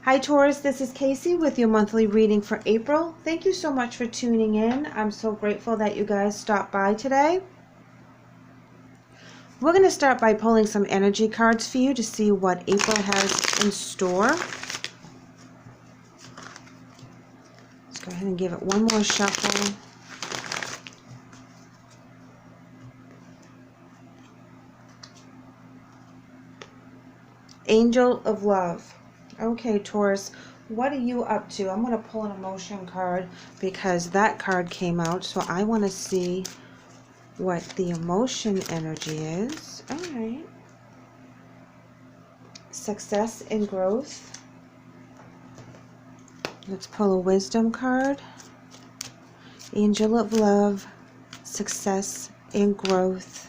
Hi Taurus, this is Kacee with your monthly reading for April. Thank you so much for tuning in. I'm so grateful that you guys stopped by today. We're going to start by pulling some energy cards for you to see what April has in store. Let's go ahead and give it one more shuffle. Angel of Love. Okay, Taurus, what are you up to? I'm going to pull an emotion card because that card came out, so I want to see what the emotion energy is. All right. Success and growth. Let's pull a wisdom card. Angel of Love, success and growth.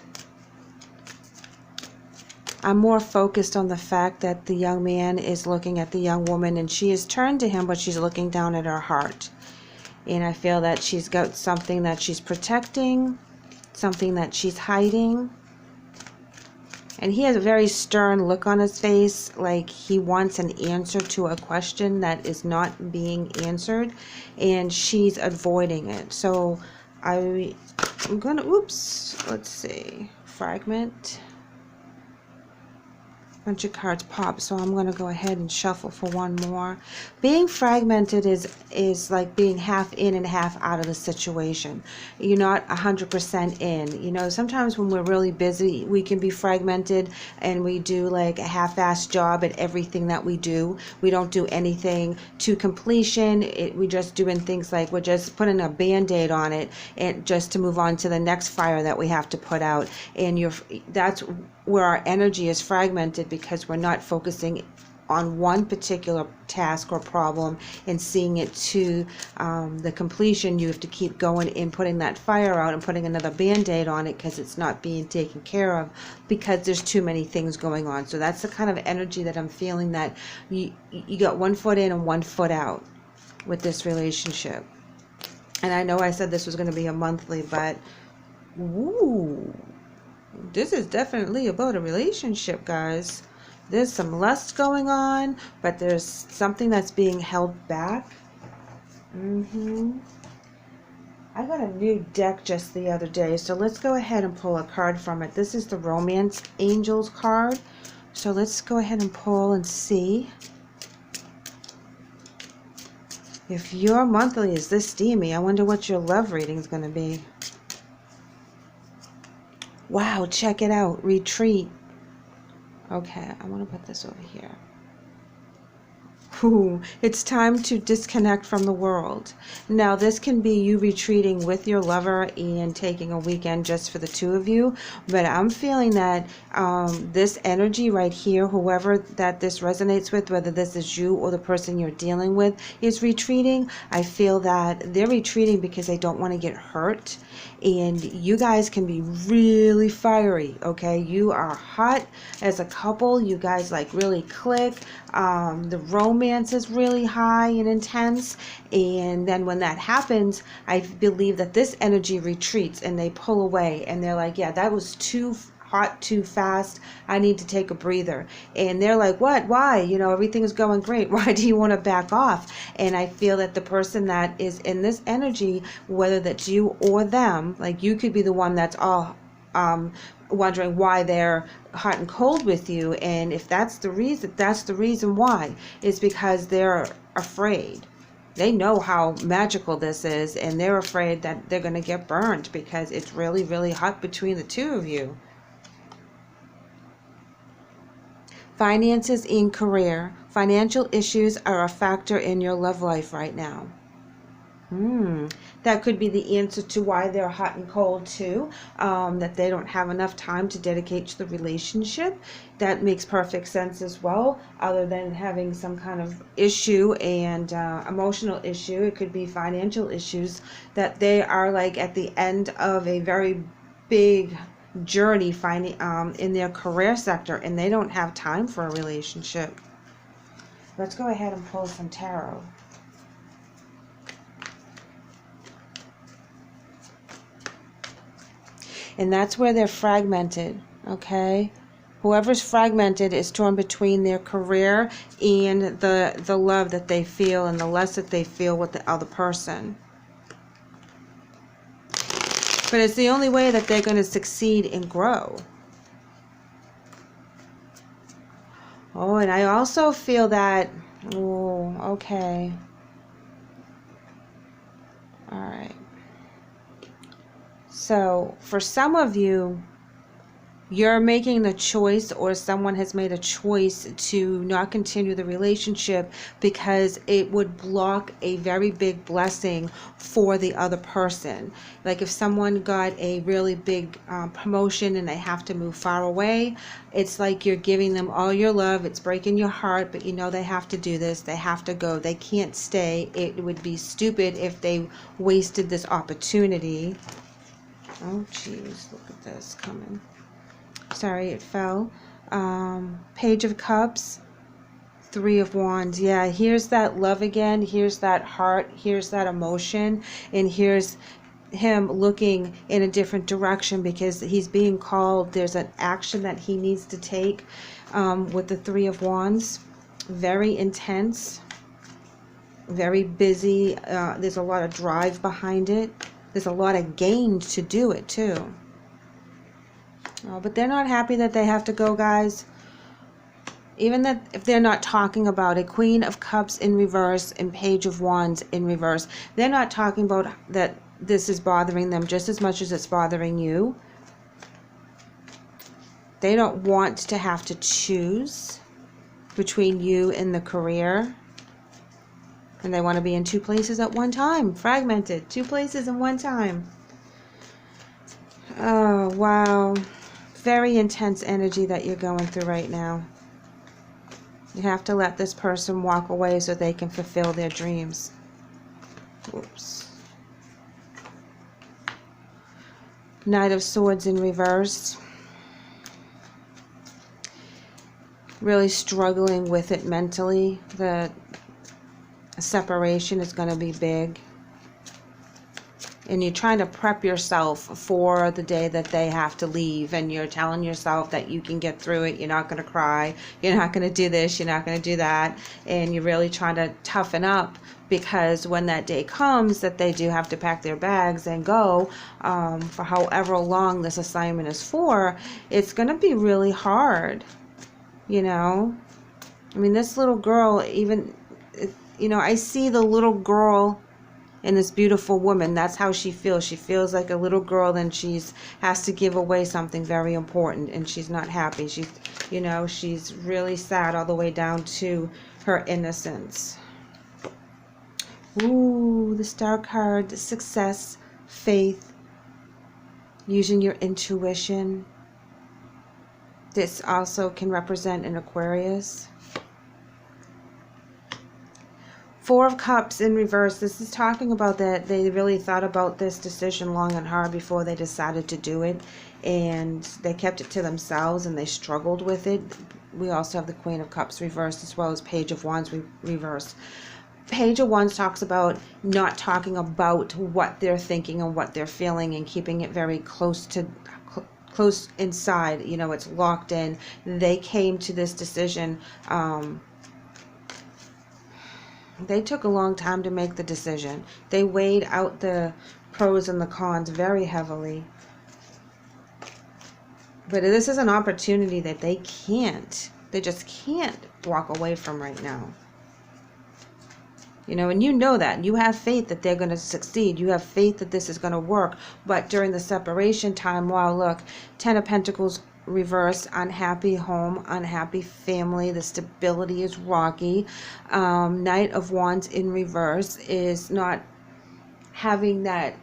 I'm more focused on the fact that the young man is looking at the young woman and she is turned to him, but she's looking down at her heart. And I feel that she's got something that she's protecting, something that she's hiding. And he has a very stern look on his face, like he wants an answer to a question that is not being answered, and she's avoiding it. So I'm gonna, let's see, fragment. Bunch of cards pop, so I'm going to go ahead and shuffle for one more. Being fragmented is like being half in and half out of the situation. You're not 100% in. You know, sometimes when we're really busy, we can be fragmented and we do like a half-assed job at everything that we do. We don't do anything to completion. We just doing things like we're just putting a band-aid on it and just to move on to the next fire that we have to put out. And that's where our energy is fragmented because we're not focusing on one particular task or problem and seeing it to the completion. You have to keep going and putting that fire out and putting another band-aid on it because it's not being taken care of because there's too many things going on. So that's the kind of energy that I'm feeling, that you got 1 foot in and 1 foot out with this relationship. And I know I said this was going to be a monthly, but ooh, this is definitely about a relationship, guys. There's some lust going on, but there's something that's being held back. I got a new deck just the other day, so let's go ahead and pull a card from it. This is the Romance Angels card. So let's go ahead and pull and see if your monthly is this steamy. I wonder what your love reading is going to be. Wow, check it out. Retreat. Okay, I want to put this over here. Ooh, it's time to disconnect from the world. Now, this can be you retreating with your lover and taking a weekend just for the two of you, but I'm feeling that this energy right here, whoever that this resonates with, whether this is you or the person you're dealing with, is retreating. I feel that they're retreating because they don't want to get hurt, and you guys can be really fiery, okay? You are hot as a couple. You guys like really click. The romance is really high and intense, and then when that happens, I believe that this energy retreats and they pull away and they're like, yeah, that was too hot, too fast, I need to take a breather. And they're like, what, why, you know, everything is going great, why do you want to back off? And I feel that the person that is in this energy, whether that's you or them, like you could be the one that's all wondering why they're hot and cold with you, and if that's the reason why, is because they're afraid. They know how magical this is, and they're afraid that they're going to get burned because it's really, really hot between the two of you. Finances and career. Financial issues are a factor in your love life right now. That could be the answer to why they're hot and cold too, that they don't have enough time to dedicate to the relationship. That makes perfect sense as well, other than having some kind of issue and emotional issue. It could be financial issues, that they are like at the end of a very big journey finding in their career sector, and they don't have time for a relationship. Let's go ahead and pull some tarot. And that's where they're fragmented, okay? Whoever's fragmented is torn between their career and the love that they feel and the less that they feel with the other person. But it's the only way that they're going to succeed and grow. Oh, and I also feel that, oh, okay. All right. So for some of you, you're making the choice, or someone has made a choice to not continue the relationship because it would block a very big blessing for the other person. Like if someone got a really big promotion and they have to move far away, it's like you're giving them all your love. It's breaking your heart, but you know they have to do this. They have to go. They can't stay. It would be stupid if they wasted this opportunity. Oh, jeez, look at this coming. Sorry, it fell. Page of Cups, Three of Wands. Yeah, here's that love again. Here's that heart. Here's that emotion. And here's him looking in a different direction because he's being called. There's an action that he needs to take with the Three of Wands. Very intense. Very busy. There's a lot of drive behind it. There's a lot of gain to do it, too. Oh, but they're not happy that they have to go, guys. Even that if they're not talking about it, Queen of Cups in reverse and Page of Wands in reverse, they're not talking about that this is bothering them just as much as it's bothering you. They don't want to have to choose between you and the career. And they want to be in two places at one time. Fragmented. Two places in one time. Oh, wow. Very intense energy that you're going through right now. You have to let this person walk away so they can fulfill their dreams. Whoops. Knight of Swords in reverse. Really struggling with it mentally. The separation is going to be big. And you're trying to prep yourself for the day that they have to leave, and you're telling yourself that you can get through it. You're not going to cry. You're not going to do this. You're not going to do that. And you're really trying to toughen up, because when that day comes that they do have to pack their bags and go for however long this assignment is for, it's going to be really hard, you know. I mean, this little girl, even, you know, I see the little girl and this beautiful woman. That's how she feels. She feels like a little girl, and she's has to give away something very important, and she's not happy. She's, you know, she's really sad all the way down to her innocence. Ooh, the Star card, success, faith, using your intuition. This also can represent an Aquarius. Four of Cups in reverse. This is talking about that they really thought about this decision long and hard before they decided to do it, and they kept it to themselves and they struggled with it. We also have the Queen of Cups reversed, as well as Page of Wands reversed. Page of Wands talks about not talking about what they're thinking and what they're feeling, and keeping it very close inside. You know, it's locked in. They came to this decision. They took a long time to make the decision. They weighed out the pros and the cons very heavily. But this is an opportunity that they just can't walk away from right now. You know, and you know that. You have faith that they're going to succeed. You have faith that this is going to work. But during the separation time, wow, look, Ten of Pentacles reverse, unhappy home, unhappy family. The stability is rocky. Knight of Wands in reverse is not having that.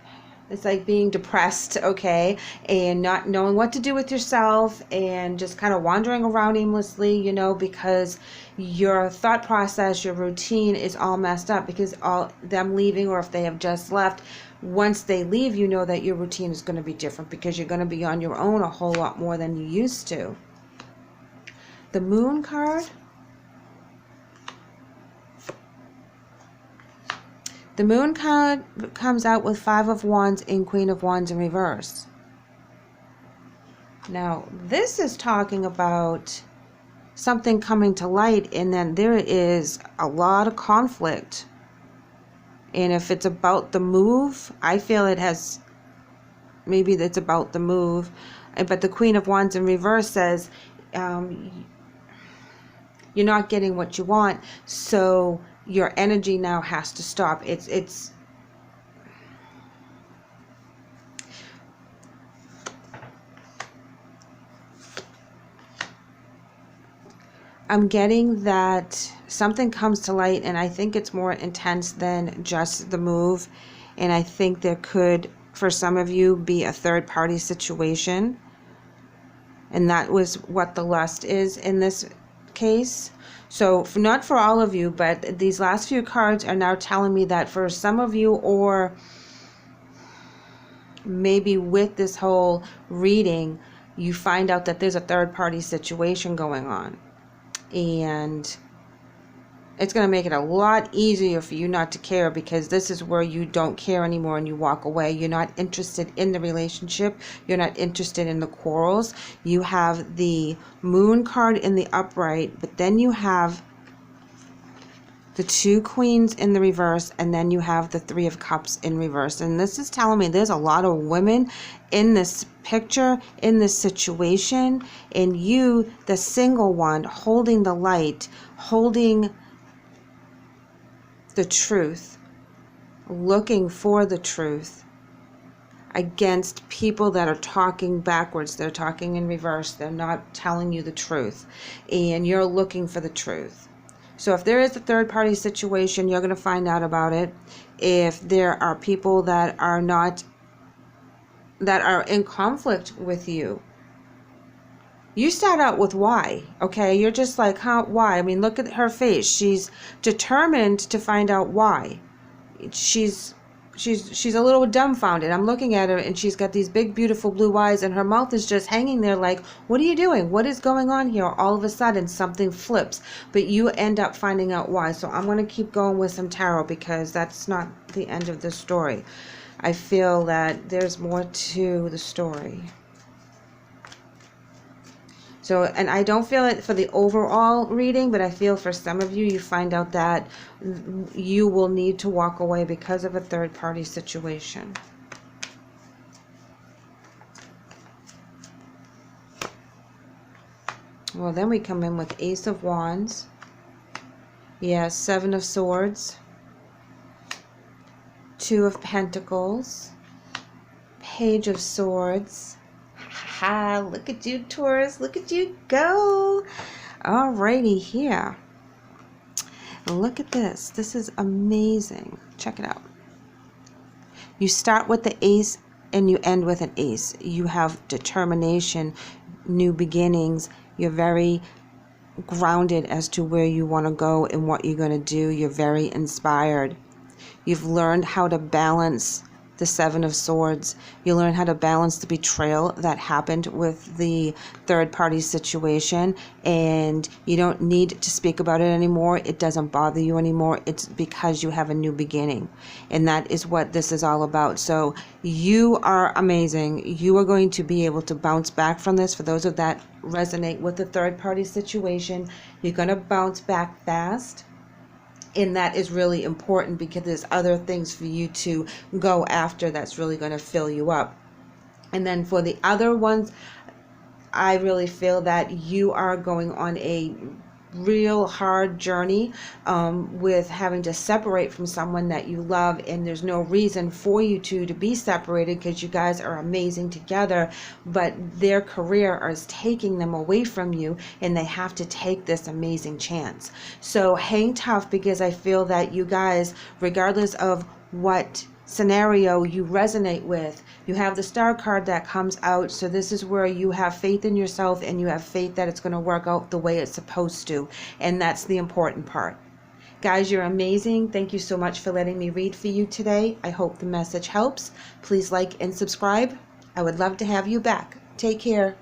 It's like being depressed, okay, and not knowing what to do with yourself, and just kind of wandering around aimlessly, you know, because your thought process, your routine is all messed up because all them leaving, or if they have just left, once they leave, you know that your routine is going to be different because you're going to be on your own a whole lot more than you used to. The Moon card. The Moon card comes out with Five of Wands and Queen of Wands in reverse. Now, this is talking about something coming to light, and then there is a lot of conflict. And if it's about the move, I feel it has, maybe it's about the move. But the Queen of Wands in reverse says, you're not getting what you want, so your energy now has to stop. It's I'm getting that something comes to light, and I think it's more intense than just the move. And I think there could, for some of you, be a third-party situation. And that was what the lust is in this case. So not for all of you, but these last few cards are now telling me that for some of you, or maybe with this whole reading, you find out that there's a third-party situation going on. And it's going to make it a lot easier for you not to care, because this is where you don't care anymore and you walk away. You're not interested in the relationship. You're not interested in the quarrels. You have the Moon card in the upright, but then you have the 2 Queens in the reverse, and then you have the 3 of Cups in reverse. And this is telling me there's a lot of women in this picture, in this situation, and you, the single one, holding the light, holding the truth, looking for the truth, against people that are talking backwards. They're talking in reverse. They're not telling you the truth, and you're looking for the truth. So if there is a third-party situation, you're going to find out about it. If there are people that are in conflict with you, you start out with why, okay? You're just like, huh, why? I mean, look at her face. She's determined to find out why. She's a little dumbfounded. I'm looking at her, and she's got these big, beautiful blue eyes, and her mouth is just hanging there like, what are you doing? What is going on here? All of a sudden, something flips, but you end up finding out why. So I'm going to keep going with some tarot, because that's not the end of the story. I feel that there's more to the story. So, and I don't feel it for the overall reading, but I feel for some of you, you find out that you will need to walk away because of a third-party situation. Well, then we come in with Ace of Wands. Yeah, 7 of Swords. 2 of Pentacles. Page of Swords. Ha, look at you, Taurus. Look at you go. Alrighty here. Look at this. This is amazing. Check it out. You start with the ace and you end with an ace. You have determination, new beginnings. You're very grounded as to where you want to go and what you're going to do. You're very inspired. You've learned how to balance the 7 of Swords. You learn how to balance the betrayal that happened with the third-party situation, and you don't need to speak about it anymore. It doesn't bother you anymore. It's because you have a new beginning, and that is what this is all about. So you are amazing. You are going to be able to bounce back from this. For those of that resonate with the third-party situation, you're going to bounce back fast. And that is really important, because there's other things for you to go after that's really going to fill you up. And then for the other ones, I really feel that you are going on a real hard journey with having to separate from someone that you love, and there's no reason for you to be separated, because you guys are amazing together, but their career is taking them away from you, and they have to take this amazing chance. So hang tough, because I feel that you guys, regardless of what scenario you resonate with, you have the Star card that comes out. So this is where you have faith in yourself, and you have faith that it's going to work out the way it's supposed to, and that's the important part. Guys, you're amazing. Thank you so much for letting me read for you today. I hope the message helps. Please like and subscribe. I would love to have you back. Take care.